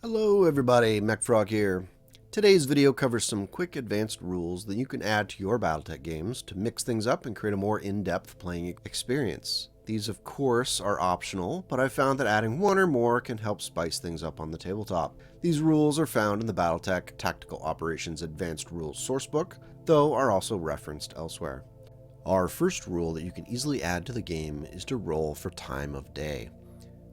Hello everybody, MechFrog here. Today's video covers some quick advanced rules that you can add to your Battletech games to mix things up and create a more in-depth playing experience. These of course are optional, but I've found that adding one or more can help spice things up on the tabletop. These rules are found in the Battletech Tactical Operations Advanced Rules Sourcebook, though are also referenced elsewhere. Our first rule that you can easily add to the game is to roll for time of day.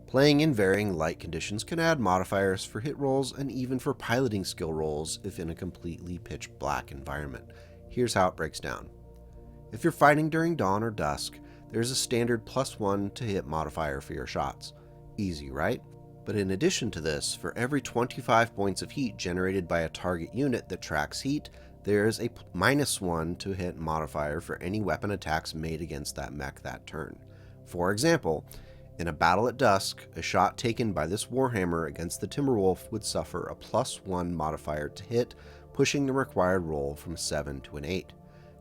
Playing in varying light conditions can add modifiers for hit rolls and even for piloting skill rolls if in a completely pitch black environment. Here's how it breaks down. If you're fighting during dawn or dusk, there's a standard +1 to hit modifier for your shots. Easy, right? But in addition to this, for every 25 points of heat generated by a target unit that tracks heat, there's a -1 to hit modifier for any weapon attacks made against that mech that turn. For example, in a battle at dusk, a shot taken by this Warhammer against the Timberwolf would suffer a +1 modifier to hit, pushing the required roll from 7 to an 8.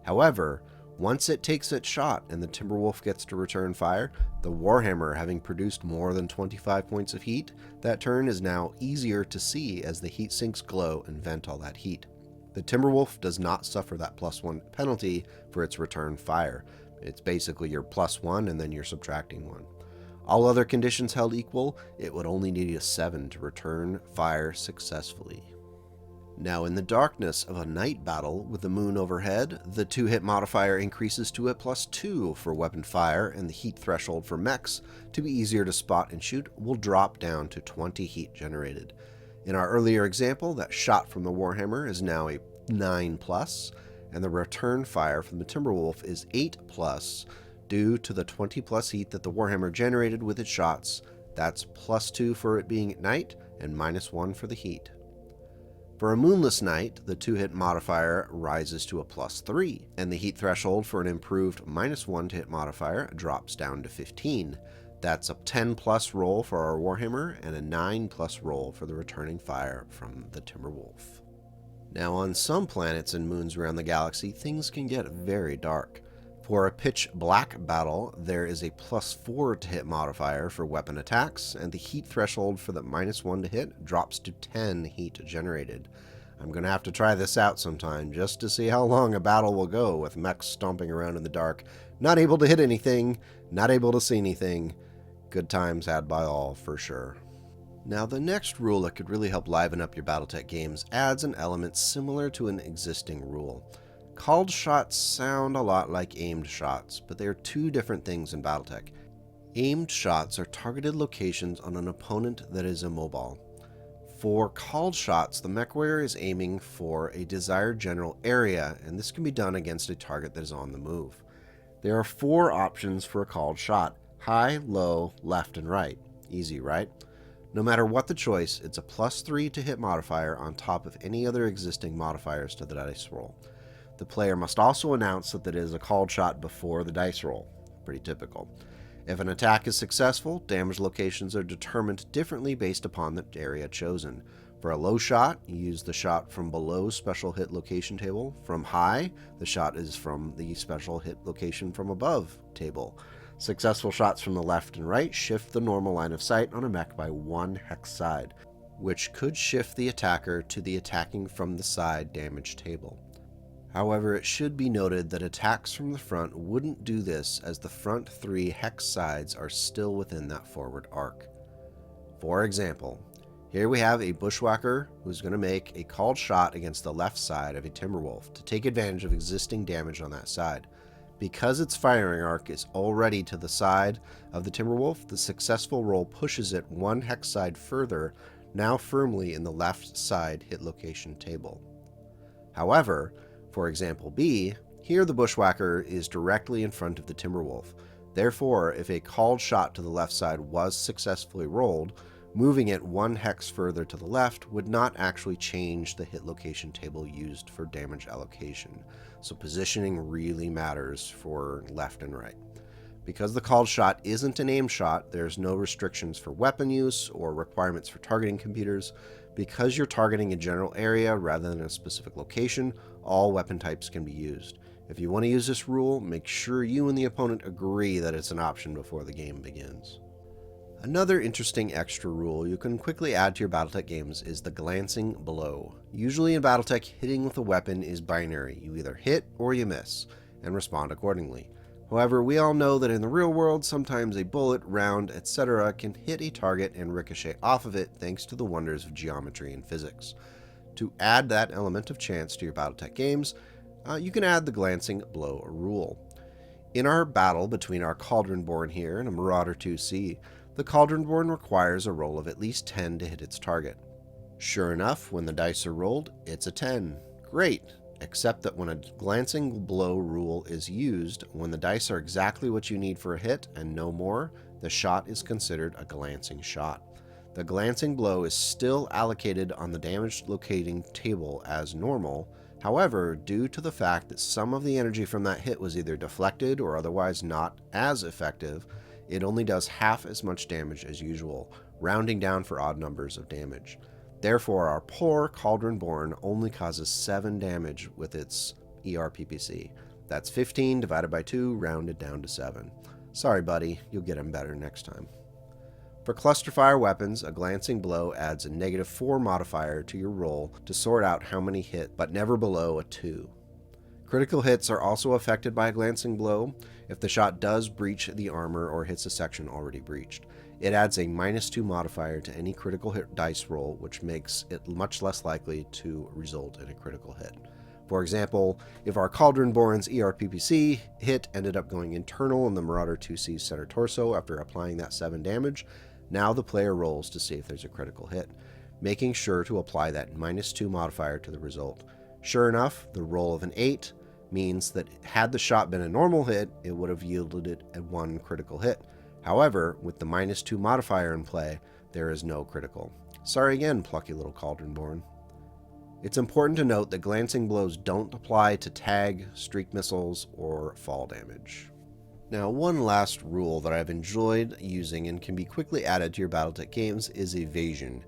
However, once it takes its shot and the Timberwolf gets to return fire, the Warhammer having produced more than 25 points of heat, that turn is now easier to see as the heat sinks glow and vent all that heat. The Timberwolf does not suffer that +1 penalty for its return fire. It's basically your +1 and then you're subtracting 1. All other conditions held equal, it would only need a 7 to return fire successfully. Now in the darkness of a night battle with the moon overhead, the 2-hit modifier increases to a +2 for weapon fire, and the heat threshold for mechs, to be easier to spot and shoot, will drop down to 20 heat generated. In our earlier example, that shot from the Warhammer is now a 9+, and the return fire from the Timberwolf is 8+, due to the 20+ heat that the Warhammer generated with its shots. That's +2 for it being at night, and -1 for the heat. For a moonless night, the 2-hit modifier rises to a +3, and the heat threshold for an improved -1 to hit modifier drops down to 15. That's a 10+ roll for our Warhammer, and a 9+ roll for the returning fire from the Timberwolf. Now on some planets and moons around the galaxy, things can get very dark. For a pitch black battle, there is a +4 to hit modifier for weapon attacks, and the heat threshold for the -1 to hit drops to 10 heat generated. I'm going to have to try this out sometime just to see how long a battle will go with mechs stomping around in the dark, not able to hit anything, not able to see anything. Good times had by all, for sure. Now the next rule that could really help liven up your Battletech games adds an element similar to an existing rule. Called shots sound a lot like aimed shots, but they are two different things in Battletech. Aimed shots are targeted locations on an opponent that is immobile. For called shots, the mech warrior is aiming for a desired general area, and this can be done against a target that is on the move. There are 4 options for a called shot: high, low, left, and right. Easy, right? No matter what the choice, it's a +3 to hit modifier on top of any other existing modifiers to the dice roll. The player must also announce that it is a called shot before the dice roll. Pretty typical. If an attack is successful, damage locations are determined differently based upon the area chosen. For a low shot, you use the shot from below special hit location table. From high, the shot is from the special hit location from above table. Successful shots from the left and right shift the normal line of sight on a mech by 1 hex side, which could shift the attacker to the attacking from the side damage table. However, it should be noted that attacks from the front wouldn't do this, as the front 3 hex sides are still within that forward arc. For example, here we have a bushwhacker who's going to make a called shot against the left side of a Timberwolf to take advantage of existing damage on that side. Because its firing arc is already to the side of the Timberwolf, the successful roll pushes it 1 hex side further, now firmly in the left side hit location table. However, for example B, here the bushwhacker is directly in front of the Timberwolf. Therefore, if a called shot to the left side was successfully rolled, moving it 1 hex further to the left would not actually change the hit location table used for damage allocation. So positioning really matters for left and right. Because the called shot isn't an aim shot, there's no restrictions for weapon use or requirements for targeting computers. Because you're targeting a general area rather than a specific location, all weapon types can be used. If you want to use this rule, make sure you and the opponent agree that it's an option before the game begins. Another interesting extra rule you can quickly add to your Battletech games is the glancing blow. Usually in Battletech, hitting with a weapon is binary. You either hit or you miss, and respond accordingly. However, we all know that in the real world, sometimes a bullet, round, etc. can hit a target and ricochet off of it thanks to the wonders of geometry and physics. To add that element of chance to your Battletech games, you can add the glancing blow rule. In our battle between our Cauldronborn here and a Marauder 2C, the Cauldronborn requires a roll of at least 10 to hit its target. Sure enough, when the dice are rolled, it's a 10. Great! Except that when a glancing blow rule is used, when the dice are exactly what you need for a hit and no more, the shot is considered a glancing shot. The glancing blow is still allocated on the damage locating table as normal. However, due to the fact that some of the energy from that hit was either deflected or otherwise not as effective, it only does half as much damage as usual, rounding down for odd numbers of damage. Therefore, our poor Cauldronborn only causes 7 damage with its ERPPC. That's 15 divided by 2, rounded down to 7. Sorry, buddy, you'll get him better next time. For clusterfire weapons, a glancing blow adds a -4 modifier to your roll to sort out how many hit, but never below a 2. Critical hits are also affected by a glancing blow if the shot does breach the armor or hits a section already breached. It adds a -2 modifier to any critical hit dice roll, which makes it much less likely to result in a critical hit. For example, if our Cauldronborn's ERPPC hit ended up going internal in the Marauder 2C's center torso after applying that 7 damage, now the player rolls to see if there's a critical hit, making sure to apply that -2 modifier to the result. Sure enough, the roll of an 8 means that had the shot been a normal hit, it would have yielded it a 1 critical hit. However, with the -2 modifier in play, there is no critical. Sorry again, plucky little Cauldronborn. It's important to note that glancing blows don't apply to tag, streak missiles, or fall damage. Now, one last rule that I've enjoyed using and can be quickly added to your Battletech games is Evasion.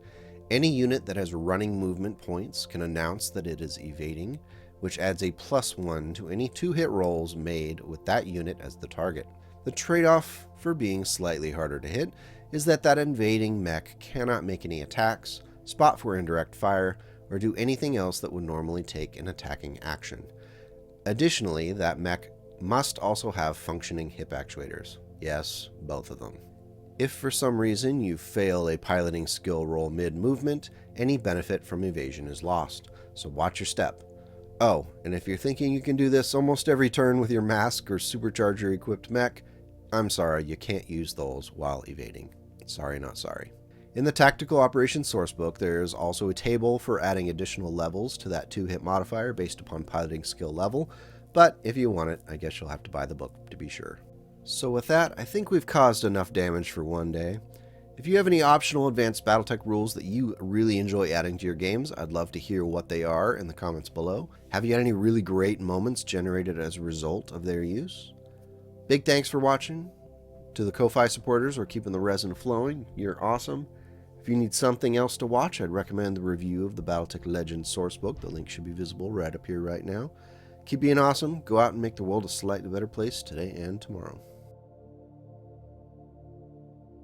Any unit that has running movement points can announce that it is evading, which adds a +1 to any 2-hit rolls made with that unit as the target. The trade-off for being slightly harder to hit is that invading mech cannot make any attacks, spot for indirect fire, or do anything else that would normally take an attacking action. Additionally, that mech must also have functioning hip actuators. Yes, both of them. If for some reason you fail a piloting skill roll mid-movement, any benefit from evasion is lost, so watch your step. Oh, and if you're thinking you can do this almost every turn with your mask or supercharger equipped mech, I'm sorry, you can't use those while evading. Sorry, not sorry. In the Tactical Operations Sourcebook, there is also a table for adding additional levels to that 2-hit modifier based upon piloting skill level, but if you want it, I guess you'll have to buy the book to be sure. So with that, I think we've caused enough damage for one day. If you have any optional advanced Battletech rules that you really enjoy adding to your games, I'd love to hear what they are in the comments below. Have you had any really great moments generated as a result of their use? Big thanks for watching. To the Ko-Fi supporters or keeping the resin flowing, you're awesome. If you need something else to watch, I'd recommend the review of the Battletech Legends Sourcebook. The link should be visible right up here right now. Keep being awesome. Go out and make the world a slightly better place today and tomorrow.